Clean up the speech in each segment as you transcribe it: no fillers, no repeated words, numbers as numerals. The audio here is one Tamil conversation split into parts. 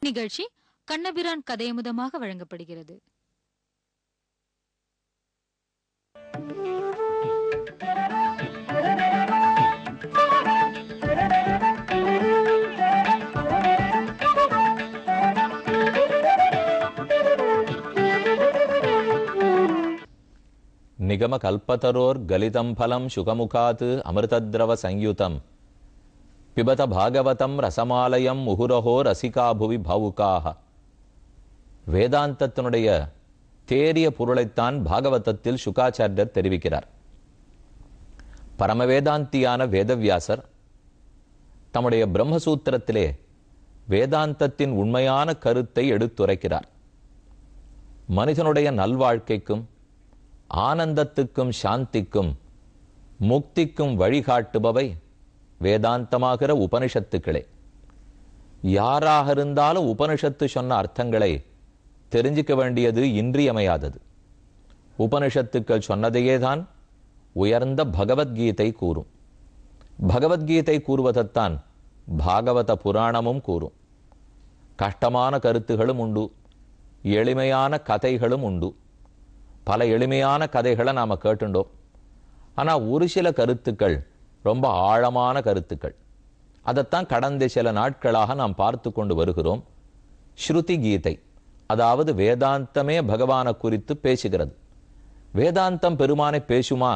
நிகழ்ச்சி கண்ணபிரான் கதையமுதமாக வழங்கப்படுகிறது. நிகம கல்பதரோர் கலிதம் பலம் சுகமுகாத் அமிர்தத்ரவ சயுதம் பிபத பாகவதம் ரசமாலயம் முகுரஹோ ரசிகாபுவி பாவுகாக. வேதாந்தத்தினுடைய தேரிய பொருளைத்தான் பாகவதத்தில் சுகாச்சாரியர் தெரிவிக்கிறார். பரமவேதாந்தியான வேதவியாசர் தம்முடைய பிரம்மசூத்திரத்திலே வேதாந்தத்தின் உண்மையான கருத்தை எடுத்துரைக்கிறார். மனிதனுடைய நல்வாழ்க்கைக்கும் ஆனந்தத்துக்கும் சாந்திக்கும் முக்திக்கும் வழிகாட்டுபவை வேதாந்தமாகிற உபனிஷத்துக்களே. யாராக இருந்தாலும் உபனிஷத்து சொன்ன அர்த்தங்களை தெரிஞ்சிக்க வேண்டியது இன்றியமையாதது. உபனிஷத்துக்கள் சொன்னதையே தான் உயர்ந்த பகவத்கீதை கூறும். பகவத்கீதை கூறுவதைத்தான் பாகவத புராணமும் கூறும். கஷ்டமான கருத்துகளும் உண்டு, எளிமையான கதைகளும் உண்டு. பல எளிமையான கதைகளை நாம் கேட்டுண்டோம். ஆனால் ஒரு சில கருத்துக்கள் ரொம்ப ஆழமான கருத்துக்கள். அதைத்தான் கடந்த சில நாட்களாக நாம் பார்த்து கொண்டு வருகிறோம். ஸ்ருதி கீதை, அதாவது வேதாந்தமே பகவானை குறித்து பேசுகிறது. வேதாந்தம் பெருமானை பேசுமா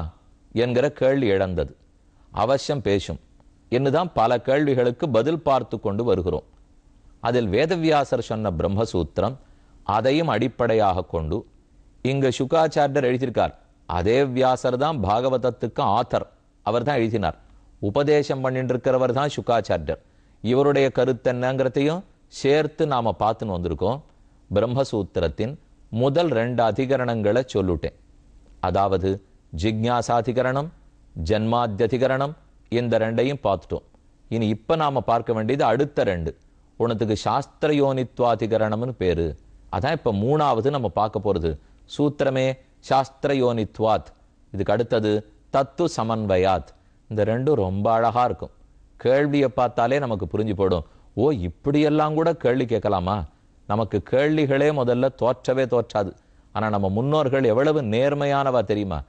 என்கிற கேள்வி இழந்தது. அவசியம் பேசும் என்னுதான் பல கேள்விகளுக்கு பதில் பார்த்து கொண்டு வருகிறோம். அதில் வேதவியாசர் சொன்ன பிரம்மசூத்திரம் அதையும் அடிப்படையாக கொண்டு இங்கு சுகாச்சாரியர் எழுதியிருக்கார். அதே வியாசர் தான் பாகவதத்துக்கு ஆத்தர், அவர் தான் எழுதினார். உபதேசம் பண்ணிட்டு இருக்கிறவர் தான் சுகாச்சாரியர். இவருடைய கருத்து என்னங்கிறதையும் சேர்த்து நாம பார்த்துன்னு வந்திருக்கோம். பிரம்மசூத்திரத்தின் முதல் 2 அதிகரணங்களை சொல்லிட்டேன். அதாவது ஜிக்ஞாசாதிகரணம், ஜன்மாத்தியதிகரணம், இந்த 2ஐயும் பார்த்துட்டோம். இனி இப்ப நாம பார்க்க வேண்டியது அடுத்த 2. உனத்துக்கு சாஸ்திரயோனித்வாதிகரணம்னு பேரு. அதான் இப்ப 3வது நம்ம பார்க்க போறது. சூத்திரமே சாஸ்திரயோனித்வாத். இதுக்கு அடுத்தது தத்து சமன்வயாத். இந்த 2 ரொம்ப அழகா இருக்கும். கேள்வியை பார்த்தாலே நமக்கு புரிஞ்சு போடும். ஓ, இப்படியெல்லாம் கூட கேள்வி கேட்கலாமா? நமக்கு கேள்விகளே முதல்ல தோற்றவே தோற்றாது. ஆனா நம்ம முன்னோர்கள் எவ்வளவு நேர்மையானவா தெரியுமா?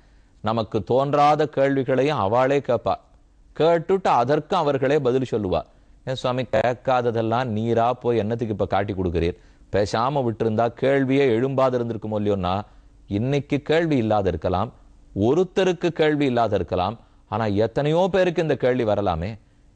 நமக்கு தோன்றாத கேள்விகளையும் அவளே கேட்பா. கேட்டுட்டு அதற்கும் அவர்களே பதில் சொல்லுவா. ஏன் சுவாமி, கேட்காததெல்லாம் நீரா போய் என்னத்துக்கு இப்ப காட்டி கொடுக்கிறீர்? பேசாம விட்டுருந்தா கேள்வியே எழும்பாது இருந்திருக்குமோ இல்லையோன்னா, இன்னைக்கு கேள்வி இல்லாத இருக்கலாம், ஒருத்தருக்கு கேள்வி இல்லாத இருக்கலாம். ஆனா எத்தனையோ பேருக்கு இந்த கேள்வி வரலாமே.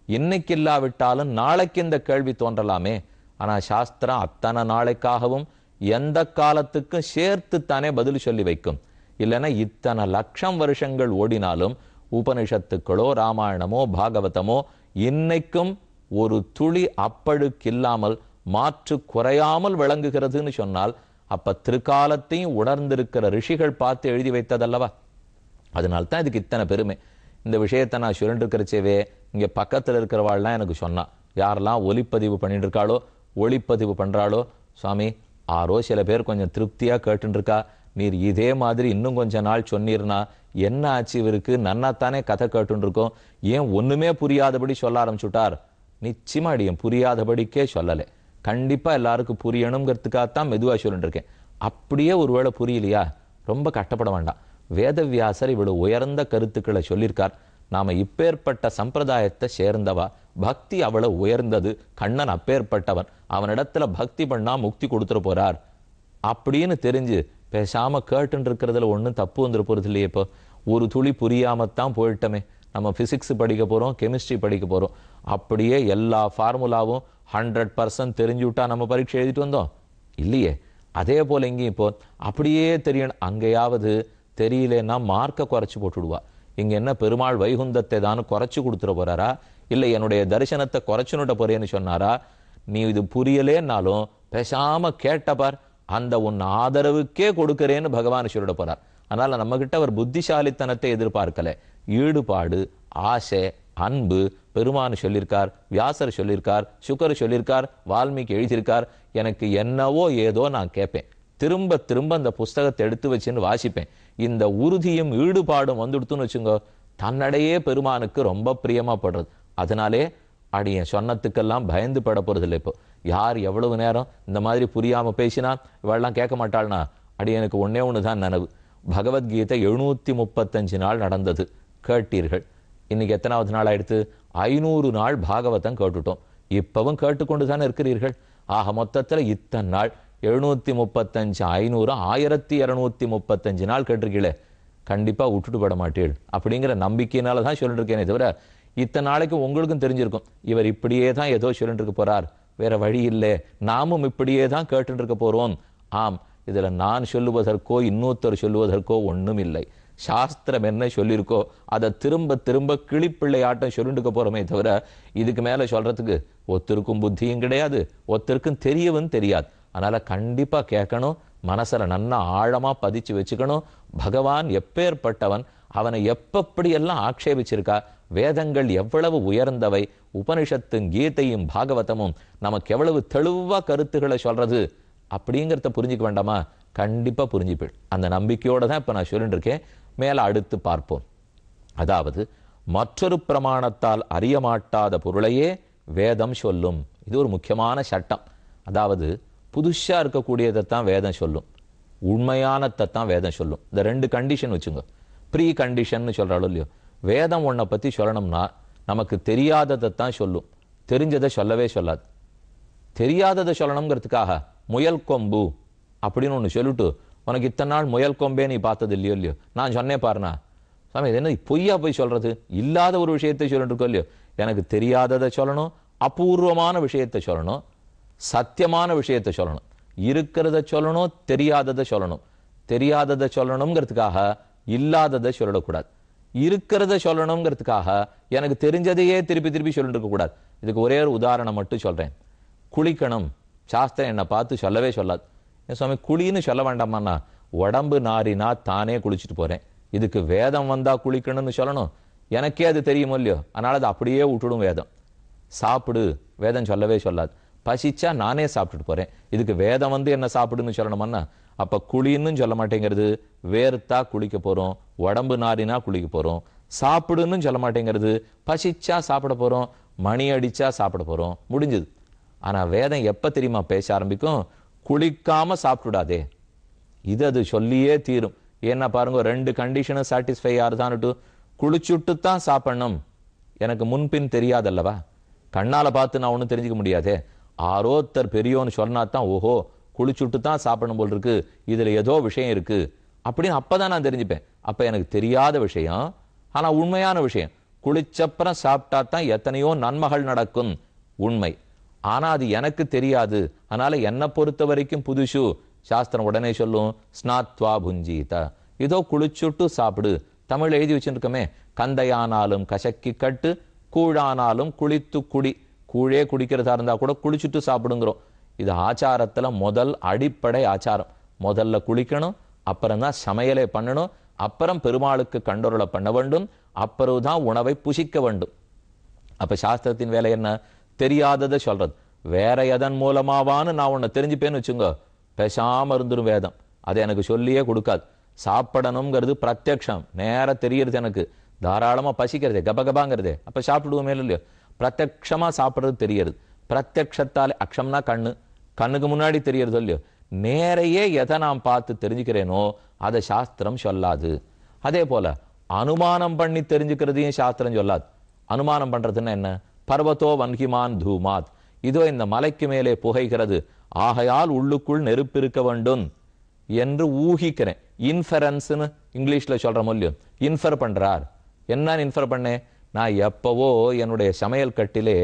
இன்னைக்கு இல்லாவிட்டாலும் நாளைக்கு இந்த கேள்வி தோன்றலாமே. ஆனா சாஸ்திரம் அத்தனை நாளைக்காகவும் எந்த காலத்துக்கும் சேர்த்து தானே பதில் சொல்லி வைக்கும். இல்லைன்னா இத்தனை லட்சம் வருஷங்கள் ஓடினாலும் உபனிஷத்துக்களோ ராமாயணமோ பாகவதமோ இன்னைக்கும் ஒரு துளி அப்பழுக்கில்லாமல் மாற்று குறையாமல் விளங்குகிறதுன்னு சொன்னால், அப்ப திருக்காலத்தையும் உணர்ந்திருக்கிற ரிஷிகள் பார்த்து எழுதி வைத்ததல்லவா? அதனால்தான் இதுக்கு இத்தனை பெருமை. இந்த விஷயத்தை நான் சுரண்டிருக்கிறச்சேவே இங்க பக்கத்துல இருக்கிறவாள்லாம் எனக்கு சொன்னா, யாரெல்லாம் ஒலிப்பதிவு பண்ணிட்டு இருக்காளோ ஒளிப்பதிவு பண்றாளோ, சுவாமி ஆரோ சில பேர் கொஞ்சம் திருப்தியா கேட்டுட்டு இருக்கா, நீர் இதே மாதிரி இன்னும் கொஞ்ச நாள் சொன்னீர்னா என்ன ஆச்சு இவருக்கு, நன்னாத்தானே கதை கேட்டுன்னு இருக்கோம், ஏன் ஒண்ணுமே புரியாதபடி சொல்ல ஆரம்பிச்சுட்டார். நிச்சயமா அடியும் புரியாதபடிக்கே சொல்லலை. கண்டிப்பா எல்லாருக்கும் புரியணுங்கிறதுக்காகத்தான் மெதுவா சொல்லிட்டு இருக்கேன். அப்படியே ஒருவேளை புரியலையா, ரொம்ப கஷ்டப்பட வேண்டாம். வேதவியாசர் இவ்வளவு உயர்ந்த கருத்துக்களை சொல்லியிருக்கார். நாம இப்பேற்பட்ட சம்பிரதாயத்தை சேர்ந்தவா. பக்தி அவ்வளவு உயர்ந்தது. கண்ணன் அப்பேற்பட்டவன். அவனிடத்துல பக்தி பண்ணா முக்தி கொடுத்துட போறார் அப்படின்னு தெரிஞ்சு பேசாம கேட்டுன்னு இருக்கிறதுல ஒன்றும் தப்பு வந்துட போறது இல்லையே. இப்போ ஒரு துளி புரியாமத்தான் போயிட்டோமே. நம்ம பிசிக்ஸ் படிக்க போறோம், கெமிஸ்ட்ரி படிக்க போறோம். அப்படியே எல்லா ஃபார்முலாவும் 100% தெரிஞ்சுவிட்டா நம்ம பரீட்சை எழுதிட்டு வந்தோம் இல்லையே. அதே போல இங்கேயும் இப்போ அப்படியே தெரியணும். அங்கேயாவது தெரியலன்னா மார்க்கை குறைச்சி போட்டுடுவா. இங்க என்ன பெருமாள் வைகுந்தத்தை தான் குறைச்சு கொடுத்துட போறாரா, இல்லை என்னுடைய தரிசனத்தை குறைச்சுனுட்ட போறேன்னு சொன்னாரா? நீ இது புரியலேன்னாலும் பேசாம கேட்டபார், அந்த உன் ஆதரவுக்கே கொடுக்கிறேன்னு பகவான் சொல்லிட போறார். அதனால நம்ம கிட்ட அவர் புத்திசாலித்தனத்தை எதிர்பார்க்கல, ஈடுபாடு, ஆசை, அன்பு. பெருமான் சொல்லியிருக்கார், வியாசர் சொல்லியிருக்கார், சுக்கர் சொல்லியிருக்கார், வால்மீகி எழுதியிருக்கார். எனக்கு என்னவோ ஏதோ நான் கேட்பேன், திரும்ப திரும்ப அந்த புஸ்தகத்தை எடுத்து வச்சுன்னு வாசிப்பேன். இந்த உறுதியும் ஈடுபாடும் வந்துடுத்துன்னு வச்சுங்க, தன்னடையே பெருமானுக்கு ரொம்ப பிரியமா படுறது. அதனாலே அடியன் சொன்னத்துக்கெல்லாம் பயந்து பட போறது இல்லை. இப்போ யார் எவ்வளவு நேரம் இந்த மாதிரி புரியாம பேசினா இவெல்லாம் கேட்க மாட்டாள்னா, அடி எனக்கு ஒன்னே ஒண்ணுதான் நனவு. பகவத்கீதை 735 நாள் நடந்தது, கேட்டீர்கள். இன்னைக்கு எத்தனாவது நாள் ஆயிடுத்து? 500 நாள் பாகவதம் கேட்டுட்டோம். இப்பவும் கேட்டுக்கொண்டு தானே இருக்கிறீர்கள். ஆக மொத்தத்துல இத்தனை நாள் 735 500 1235 நாள் கேட்டிருக்கீங்களே, கண்டிப்பா விட்டுட்டு பட மாட்டீள் அப்படிங்கிற நம்பிக்கையினால தான் சொல்லிட்டு இருக்கேனே தவிர, இத்தனை நாளைக்கு உங்களுக்கும் தெரிஞ்சிருக்கும் இவர் இப்படியே தான் ஏதோ சொல்லிட்டு இருக்க போறார், வேற வழி இல்லை, நாமும் இப்படியே தான் கேட்டு இருக்க போறோம். ஆம், இதுல நான் சொல்லுவதற்கோ இன்னொருத்தர் சொல்லுவதற்கோ ஒண்ணும் இல்லை. சாஸ்திரம் என்ன சொல்லியிருக்கோ அதை திரும்ப திரும்ப கிளிப்பிள்ளை ஆட்டம் சொல்லிட்டு போறோமே தவிர, இதுக்கு மேல சொல்றதுக்கு ஒருத்தருக்கும் புத்தியும் கிடையாது, ஒருத்தருக்கும் தெரியவும் தெரியாது. அதனால கண்டிப்பா கேட்கணும், மனசுல நன்னா ஆழமா பதிச்சு வச்சுக்கணும். பகவான் எப்பேற்பட்டவன், அவனை எப்படியெல்லாம் ஆக்ஷேபிச்சிருக்கா, வேதங்கள் எவ்வளவு உயர்ந்தவை, உபனிஷத்தும் கீதையும் பாகவதமும் நமக்கு எவ்வளவு தெளிவா கருத்துக்களை சொல்றது அப்படிங்கிறத புரிஞ்சுக்க வேண்டாமா? கண்டிப்பா புரிஞ்சுப்பேன். அந்த நம்பிக்கையோட தான் இப்ப நான் சொல்லிட்டு இருக்கேன். மேல அடுத்து பார்ப்போம். அதாவது மற்றொரு பிரமாணத்தால் அறிய மாட்டாத பொருளையே வேதம் சொல்லும். இது ஒரு முக்கியமான சட்டம். அதாவது புதுசா இருக்கக்கூடியதைத்தான் வேதம் சொல்லும், உண்மையானதை தான் வேதம் சொல்லும். இந்த ரெண்டு கண்டிஷன் வச்சுங்க. ப்ரீ கண்டிஷன் சொல்றாலும் இல்லையோ, வேதம் ஒன்றை பத்தி சொல்லணும்னா நமக்கு தெரியாததை தான் சொல்லும், தெரிஞ்சதை சொல்லவே சொல்லாது. தெரியாததை சொல்லணுங்கிறதுக்காக முயல் கொம்பு அப்படின்னு ஒன்று சொல்லிட்டு, உனக்கு இத்தனை நாள் முயல் கொம்பே நீ பார்த்தது இல்லையோ இல்லையோ, நான் சொன்னே பாருண்ணா சாமி, இது என்ன பொய்யா போய் சொல்றது, இல்லாத ஒரு விஷயத்தை சொல்லிட்டு இருக்கோ இல்லையோ. எனக்கு தெரியாததை சொல்லணும், அபூர்வமான விஷயத்தை சொல்லணும், சத்தியமான விஷயத்தை சொல்லணும், இருக்கிறத சொல்லணும், தெரியாததை சொல்லணும். தெரியாததை சொல்லணுங்கிறதுக்காக இல்லாததை சொல்லக்கூடாது, இருக்கிறத சொல்லணுங்கிறதுக்காக எனக்கு தெரிஞ்சதையே திருப்பி திருப்பி சொல்லிட்டு இருக்க கூடாது. இதுக்கு ஒரே ஒரு உதாரணம் மட்டும் சொல்றேன். குளிக்கணும், சாஸ்திரம் என்னை பார்த்து சொல்லவே சொல்லாது. என் சுவாமி குளின்னு சொல்ல வேண்டாமாண்ணா, உடம்பு நாரினா தானே குளிச்சுட்டு போறேன், இதுக்கு வேதம் வந்தா குளிக்கணும்னு சொல்லணும்? எனக்கே அது தெரியுமோ இல்லையோ, அதனால அது அப்படியே விட்டுடும் வேதம். சாப்பிடு, வேதம் சொல்லவே சொல்லாது. பசிச்சா நானே சாப்பிட்டுட்டு போறேன், இதுக்கு வேதம் வந்து என்ன சாப்பிடுன்னு சொல்லணுமாண்ணா? அப்ப குளின்னு சொல்ல மாட்டேங்கிறது, வேர்த்தா குளிக்க போறோம், உடம்பு நாரினா குளிக்க போறோம். சாப்பிடுன்னு சொல்ல மாட்டேங்கிறது, பசிச்சா சாப்பிட போறோம், மணி அடிச்சா சாப்பிட போறோம், முடிஞ்சது. ஆனா வேதம் எப்ப தெரியுமா பேச ஆரம்பிக்கும்? குளிக்காம சாப்பிட்டுடாதே, இது அது சொல்லியே தீரும். ஏன்னா பாருங்க, ரெண்டு கண்டிஷனும் சாட்டிஸ்ஃபை ஆறுதான்ட்டு, குளிச்சுட்டு தான் சாப்பிடணும். எனக்கு முன்பின் தெரியாதல்லவா, கண்ணால பார்த்து நான் ஒன்றும் தெரிஞ்சுக்க முடியாதே. ஆரோத்தர் பெரியோன்னு சொன்னாதான் ஓஹோ குளிச்சுட்டு தான் சாப்பிடணும் போல் இருக்கு, இதுல ஏதோ விஷயம் இருக்கு அப்படின்னு அப்பதான் நான் தெரிஞ்சுப்பேன். அப்ப எனக்கு தெரியாத விஷயம், ஆனா உண்மையான விஷயம். குளிச்சப்புறம் சாப்பிட்டா தான் எத்தனையோ நன்மைகள் நடக்கும், உண்மை. ஆனா அது எனக்கு தெரியாது, அதனால என்னை பொறுத்த வரைக்கும் புதுசு. சாஸ்திரம் உடனே சொல்லும், ஸ்நாத்வா புஞ்சீத, இதோ குளிச்சுட்டு சாப்பிடு. தமிழ் எழுதி வச்சுருக்கமே, கந்தையானாலும் கசக்கி கட்டு, கூழானாலும் குளித்து குடி. கூழே குடிக்கிறதா இருந்தா கூட குளிச்சுட்டு சாப்பிடுங்கிறோம். இது ஆச்சாரத்துல முதல் அடிப்படை ஆச்சாரம். முதல்ல குளிக்கணும், அப்புறம் தான் சமையலை பண்ணணும், அப்புறம் பெருமாளுக்கு கண்டொருளை பண்ண வேண்டும், அப்புறம் தான் உணவை புசிக்க வேண்டும். அப்ப சாஸ்திரத்தின் வேலை என்ன? தெரியாததை சொல்றது. வேற எதன் மூலமாவான்னு நான் உன்னை தெரிஞ்சுப்பேன்னு வச்சுங்க, பேசாம இருந்துரும் வேதம். அதை எனக்கு சொல்லியே கொடுக்காது. சாப்பிடணுங்கிறது பிரத்யக்ஷம், நேர தெரியறது, எனக்கு தாராளமா பசிக்கிறதே, கபகபாங்கிறதே, அப்ப சாப்பிடுவோமே இல்லையோ. பிரத்யக்ஷமா சாப்பிடுறது தெரியறது. பிரத்யக்ஷத்தாலே, அக்ஷம்னா கண்ணு, கண்ணுக்கு முன்னாடி தெரியறது இல்லையோ. நேரையே எதை நான் பார்த்து தெரிஞ்சுக்கிறேனோ அதை சாஸ்திரம் சொல்லாது. அதே போல அனுமானம் பண்ணி தெரிஞ்சுக்கிறதையும் சாஸ்திரம் சொல்லாது. அனுமானம் பண்றதுன்னா என்ன? பர்வத்தோ வன்கிமான் தூமாத், இதோ இந்த மலைக்கு மேலே புகைகிறது, ஆகையால் உள்ளுக்குள் நெருப்பு இருக்க வேண்டும் என்று ஊகிக்கிறேன். இன்ஃபரன்ஸ்னு இங்கிலீஷ்ல சொல்ற மூலியம் இன்ஃபர் பண்றார். என்ன இன்ஃபர் பண்ணேன்? நான் எப்பவோ என்னுடைய சமையல் கட்டிலே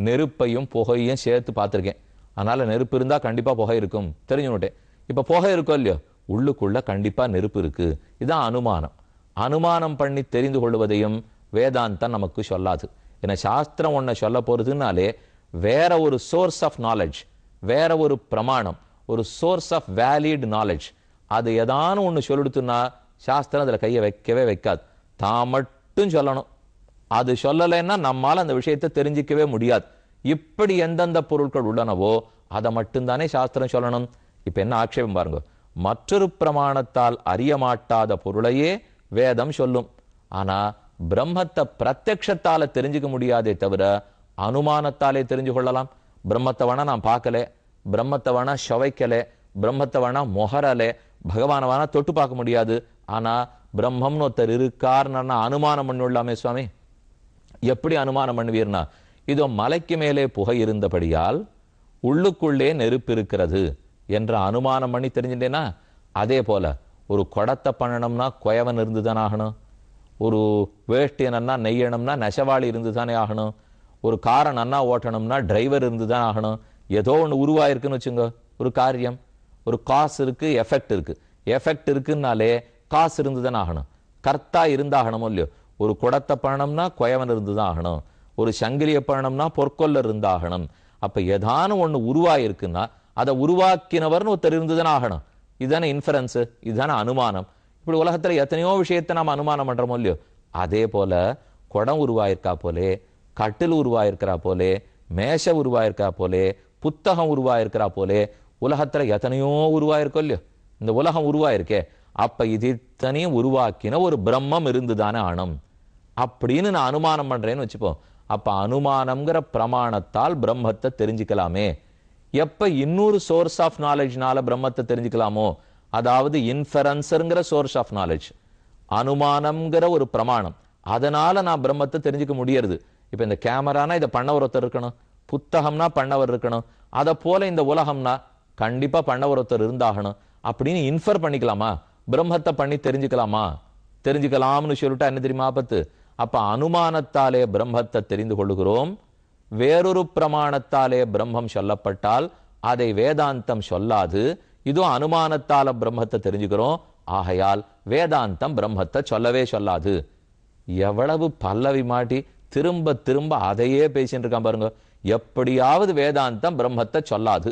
நெருப்பையும் புகையும் சேர்த்து பார்த்துருக்கேன். அதனால நெருப்பு இருந்தா கண்டிப்பா புகை இருக்கும் தெரிஞ்சுட்டேன். இப்ப புகை இருக்கோ இல்லையோ, உள்ளுக்குள்ள கண்டிப்பா நெருப்பு இருக்கு. இதான் அனுமானம். அனுமானம் பண்ணி தெரிந்து கொள்வதையும் வேதாந்தம் நமக்கு சொல்லாது. ஏன்னா சாஸ்திரம் ஒன்ன சொல்ல போறதுனாலே வேற ஒரு சோர்ஸ் ஆஃப் நாலேஜ், வேற ஒரு பிரமாணம், ஒரு சோர்ஸ் ஆஃப் வேலிட் நாலேஜ், அது ஏதானு ஒண்ணு சொல்லிடுத்துன்னா சாஸ்திரம் அதுல கையை வைக்கவே வைக்காது. தான் மட்டும் சொல்லணும். அது சொல்லலைன்னா நம்மால அந்த விஷயத்தை தெரிஞ்சிக்கவே முடியாது. இப்படி எந்தெந்த பொருட்கள் உள்ளனவோ அதை மட்டும்தானே சாஸ்திரம் சொல்லணும். இப்ப என்ன ஆட்சேபம் பாருங்க, மற்றொரு பிரமாணத்தால் அறிய மாட்டாத பொருளையே வேதம் சொல்லும். ஆனா பிரம்மத்தை பிரத்யக்ஷத்தால தெரிஞ்சுக்க முடியாதே தவிர அனுமானத்தாலே தெரிஞ்சு கொள்ளலாம். பிரம்மத்தை வேணா நான் பார்க்கல, பிரம்மத்தை வேணா சுவைக்கல, பிரம்மத்தை வேணா மொஹரலே, பகவானை வேணா தொட்டு பார்க்க முடியாது. ஆனா பிரம்மம்னு ஒருத்தர் இருக்காருன்னா அனுமானம் பண்ணிவிடலாமே சுவாமி. எப்படி அனுமானம் பண்ணுவீர்னா, இதோ மலைக்கு மேலே புகை இருந்தபடியால் உள்ளுக்குள்ளே நெருப்பு இருக்கிறது என்ற அனுமானம் பண்ணி தெரிஞ்சுட்டேன்னா, அதே போல ஒரு குடத்தை பண்ணணும்னா குயவன் இருந்துதானே ஆகணும். ஒரு வேஷ்டி நன்னா நெய்யணும்னா நெசவாளி இருந்துதானே ஆகணும். ஒரு காரை நன்னா ஓட்டணும்னா டிரைவர் இருந்துதான் ஆகணும். ஏதோ ஒன்று உருவாயிருக்குன்னு வச்சுங்க ஒரு காரியம். ஒரு காசு இருக்கு, எஃபெக்ட் இருக்கு. எஃபெக்ட் இருக்குன்னாலே காசு இருந்துதானே ஆகணும், கர்த்தா இருந்தாகணுமோ இல்லையோ. ஒரு குடத்தை பண்ணணும்னா குயவன் இருந்துதான் ஆகணும். ஒரு சங்கிலியை பண்ணணும்னா பொற்கொல்லர் இருந்தாகணும். அப்ப ஏதானும் ஒண்ணு உருவாயிருக்குன்னா அதை உருவாக்கினவர்னு ஒருத்தர் இருந்துதானே ஆகணும். இதுதானே இன்ஃபரன்ஸ், இதுதானே அனுமானம். இப்படி உலகத்துல எத்தனையோ விஷயத்தை நாம் அனுமானம் பண்றோமோ இல்லையோ. அதே போல குடம் உருவாயிருக்கா போலே, கட்டில் உருவாயிருக்கிறா போலே, மேஷ உருவாயிருக்கா போலே, புத்தகம் உருவாயிருக்கிறா போலே, உலகத்துல எத்தனையோ உருவாயிருக்கோ இல்லையோ. இந்த உலகம் உருவாயிருக்கே, அப்ப இது இத்தனையும் உருவாக்கின ஒரு பிரம்மம் இருந்துதானே ஆணும் அப்படின்னு நான் அனுமானம் பண்றேன்னு வச்சுப்போம். அப்ப அனுமானம்ங்கிற பிரமாணத்தால் பிரம்மத்தை தெரிஞ்சுக்கலாமே. எப்ப இன்னொரு சோர்ஸ் ஆஃப் நாலேஜ்னால பிரம்மத்தை தெரிஞ்சுக்கலாமோ, அதாவது இன்ஃபரன்ஸ்ங்கிற சோர்ஸ் ஆஃப் நாலேஜ், அனுமானம்ங்கிற ஒரு பிரமாணம், அதனால நான் பிரம்மத்தை தெரிஞ்சுக்க முடியறது. இப்ப இந்த கேமரானா இதை பண்ணவர் ஒருத்தர் இருக்கணும், புத்தகம்னா பண்ணவர் இருக்கணும், அதை போல இந்த உலகம்னா கண்டிப்பா பண்ணவர் ஒருத்தர் இருந்தாகணும் அப்படின்னு இன்ஃபர் பண்ணிக்கலாமா? பிரம்மத்தை பண்ணி தெரிஞ்சுக்கலாமா? தெரிஞ்சுக்கலாம்னு சொல்லிட்டா என்ன தெரியுமா ஆபத்து? அப்ப அனுமானத்தாலே பிரம்மத்தை தெரிந்து கொள்ளுகிறோம். வேறொரு பிரமாணத்தாலே பிரம்மம் சொல்லப்பட்டால் அதை வேதாந்தம் சொல்லாது. இதுவும் அனுமானத்தால பிரம்மத்தை தெரிஞ்சுக்கிறோம். ஆகையால் வேதாந்தம் பிரம்மத்தை சொல்லவே சொல்லாது. எவ்வளவு பல்லவி மாட்டி திரும்ப திரும்ப அதையே பேசிட்டு இருக்கான் பாருங்க. எப்படியாவது வேதாந்தம் பிரம்மத்தை சொல்லாது,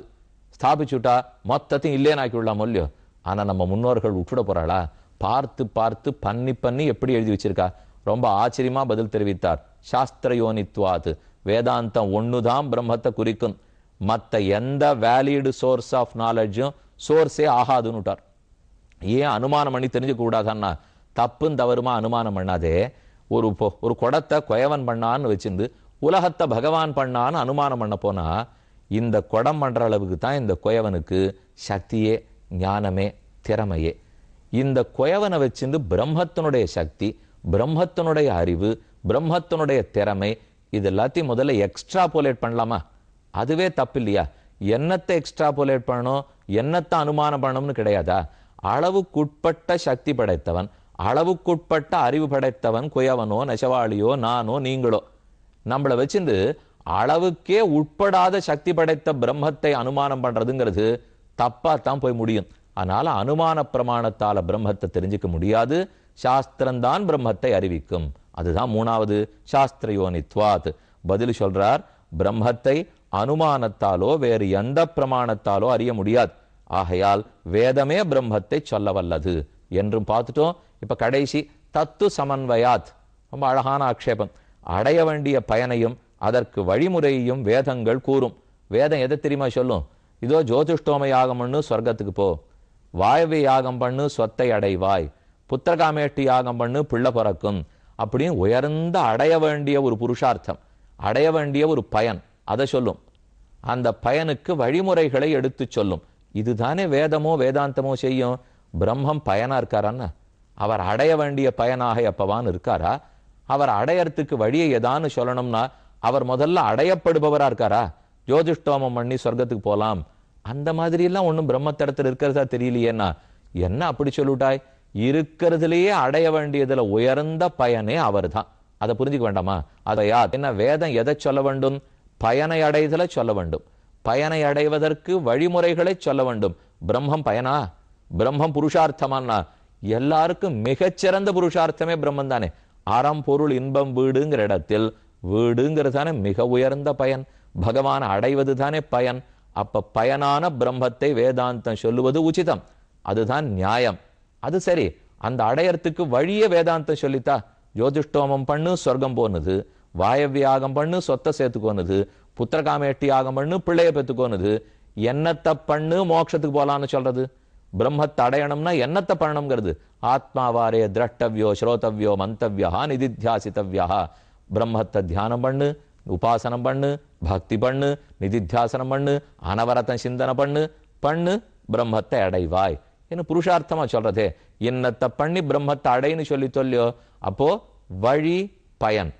ஸ்தாபிச்சுட்டா மொத்தத்தையும் இல்லேனாக்கி விடலாம் இல்லையோ. ஆனா நம்ம முன்னோர்கள் விட்டுட போறாளா? பார்த்து பார்த்து பண்ணி பண்ணி எப்படி எழுதி வச்சிருக்கா. ரொம்ப ஆச்சரியமா பதில் தெரிவித்தார். சாஸ்திரயோனித்வாது, வேதாந்தம் ஒண்ணுதான் பிரம்மத்தை குறிக்கும், மற்ற எந்த வேலிடு சோர்ஸ் ஆஃப் நாலேஜும் சோர்ஸே ஆகாதுன்னு விட்டார். ஏன் அனுமானம் பண்ணி தெரிஞ்சுக்க கூடாதுன்னா, தப்புன்னு தவறுமா அனுமானம் பண்ணாதே. ஒரு குடத்தை குயவன் பண்ணான்னு வச்சிருந்து உலகத்தை பகவான் பண்ணான்னு அனுமானம் பண்ண போனா, இந்த குடம் பண்ற அளவுக்கு தான் இந்த குயவனுக்கு சக்தியே, ஞானமே, திறமையே. இந்த குயவனை வச்சிருந்து பிரம்மத்தினுடைய சக்தி, பிரம்மத்தினுடைய அறிவு, பிரம்மத்தினுடைய திறமை, இது எல்லாத்தையும் முதல்ல எக்ஸ்ட்ராபோலேட் பண்ணலாமா? அதுவே தப்பு இல்லையா? என்னத்தை எக்ஸ்ட்ராபோலேட் பண்ணணும், என்னத்தை அனுமானம் பண்ணணும்னு கிடையாதா? அளவுக்குட்பட்ட சக்தி படைத்தவன், அளவுக்குட்பட்ட அறிவு படைத்தவன் குயவனோ நெசவாளியோ நானோ நீங்களோ. நம்மளை வச்சிருந்து அளவுக்கே உட்படாத சக்தி படைத்த பிரம்மத்தை அனுமானம் பண்றதுங்கிறது தப்பாத்தான் போய் முடியும். அதனால அனுமான பிரமாணத்தால பிரம்மத்தை தெரிஞ்சுக்க முடியாது. சாஸ்திரம்தான் பிரம்மத்தை அறிவிக்கும். அதுதான் மூணாவது, சாஸ்திரயோனித்வாத். பதில் சொல்றார், பிரம்மத்தை அனுமானத்தாலோ வேறு எந்த பிரமாணத்தாலோ அறிய முடியாது. ஆகையால் வேதமே பிரம்மத்தை சொல்ல வல்லது என்றும் பார்த்துட்டோம். இப்ப கடைசி தத்து சமன்வயாத், ரொம்ப அழகான ஆக்ஷேபம். அடைய வேண்டிய பயனையும் அதற்கு வழிமுறையையும் வேதங்கள் கூறும். வேதம் எதை தெரியுமா சொல்லும்? இதோ ஜோதிஷ்டோம யாகம் பண்ணு சொர்க்கத்துக்கு போ, வாயவை யாகம் பண்ணு சொத்தை அடைவாய், புத்திரகாமேட்டி யாகம் பண்ணு பிள்ளை பிறக்கும் அப்படின்னு உயர்ந்த அடைய வேண்டிய ஒரு புருஷார்த்தம், அடைய வேண்டிய ஒரு பயன், அதை சொல்லும். அந்த பயனுக்கு வழிமுறைகளை எடுத்து சொல்லும். இதுதானே வேதமோ வேதாந்தமோ செய்யும். பிரம்மம் பயனா இருக்காரான்னா, அவர் அடைய வேண்டிய பயனாக எப்பவான் இருக்காரா? அவர் அடையறதுக்கு வழியை ஏதான்னு சொல்லணும்னா அவர் முதல்ல அடையப்படுபவரா இருக்காரா? ஜோதிஷ்டோமம் பண்ணி சொர்க்கத்துக்கு போலாம், அந்த மாதிரி எல்லாம் ஒண்ணும் பிரம்மத்தடத்தில் இருக்கிறதா தெரியலையேன்னா என்ன அப்படி சொல்லிட்டாய்? இருக்கிறதுலயே அடைய வேண்டியதுல உயர்ந்த பயனே அவர் தான். அதை புரிஞ்சுக்க வேண்டாமா? அதையா என்ன வேதம் எதை சொல்ல வேண்டும்? பயனை அடைதலை சொல்ல வேண்டும், பயனை அடைவதற்கு வழிமுறைகளை சொல்ல வேண்டும். பிரம்மம் பயனா? பிரம்மம் புருஷார்த்தமானா? எல்லாருக்கும் மிகச்சிறந்த புருஷார்த்தமே பிரம்மம் தானே. அறம் பொருள் இன்பம் வீடுங்கிற இடத்தில் வீடுங்கிறது தானே மிக உயர்ந்த பயன். பகவான் அடைவது தானே பயன். அப்ப பயனான பிரம்மத்தை வேதாந்தம் சொல்லுவது உச்சிதம், அதுதான் நியாயம். அது சரி, அந்த அடையறதுக்கு வழியே வேதாந்தம் சொல்லித்தா. ஜோதிஷ்டோமம் பண்ணு சொர்க்கம் போனது, வாயவியாகம் பண்ணு சொத்தை சேர்த்துக்கோனுது, புத்திரகாமேட்டி யாகம் பண்ணு பிள்ளைய பெற்றுக்கோனுது, என்னத்தை பண்ணு மோட்சத்துக்கு போலான்னு சொல்றது. பிரம்மத்தை அடையணும்னா என்னத்தை பண்ணணுங்கிறது. ஆத்மாவாரே திரஷ்டவ்யோ ஸ்ரோதவ்யோ மந்தவ்யா நிதித்தியாசித்தவ்யா. பிரம்மத்தை தியானம் பண்ணு, உபாசனம் பண்ணு, பக்தி பண்ணு, நிதித்தியாசனம் பண்ணு, அனவரதம் சிந்தனை பண்ணு, பண்ணு பிரம்மத்தை அடைவாய் என்ன புருஷார்த்தமா சொல்றதே. இன்னத்தை பண்ணி பிரம்மத்தை அடைன்னு சொல்லியோ. அப்போ வழி பயன்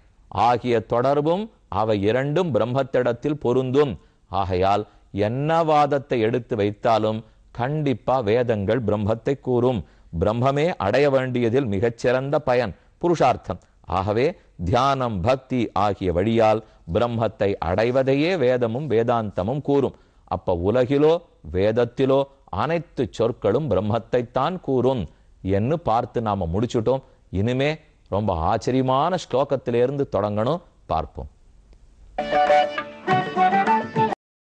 ஆகிய தொடர்பும் அவை இரண்டும் பிரம்மத்திடத்தில் பொருந்தும். ஆகையால் என்ன வாதத்தை எடுத்து வைத்தாலும் கண்டிப்பா வேதங்கள் பிரம்மத்தை கூறும். பிரம்மமே அடைய வேண்டியதில் மிகச்சிறந்த பயன் புருஷார்த்தம். ஆகவே தியானம் பக்தி ஆகிய வழியால் பிரம்மத்தை அடைவதையே வேதமும் வேதாந்தமும் கூறும். அப்ப உலகிலோ வேதத்திலோ அனைத்து சொற்களும் பிரம்மத்தைத்தான் கூறும் என்று பார்த்து நாம முடிச்சுட்டோம். இனிமே ரொம்ப ஆச்சரியமான ஸ்லோகத்திலிருந்து தொடங்கணும், பார்ப்போம்.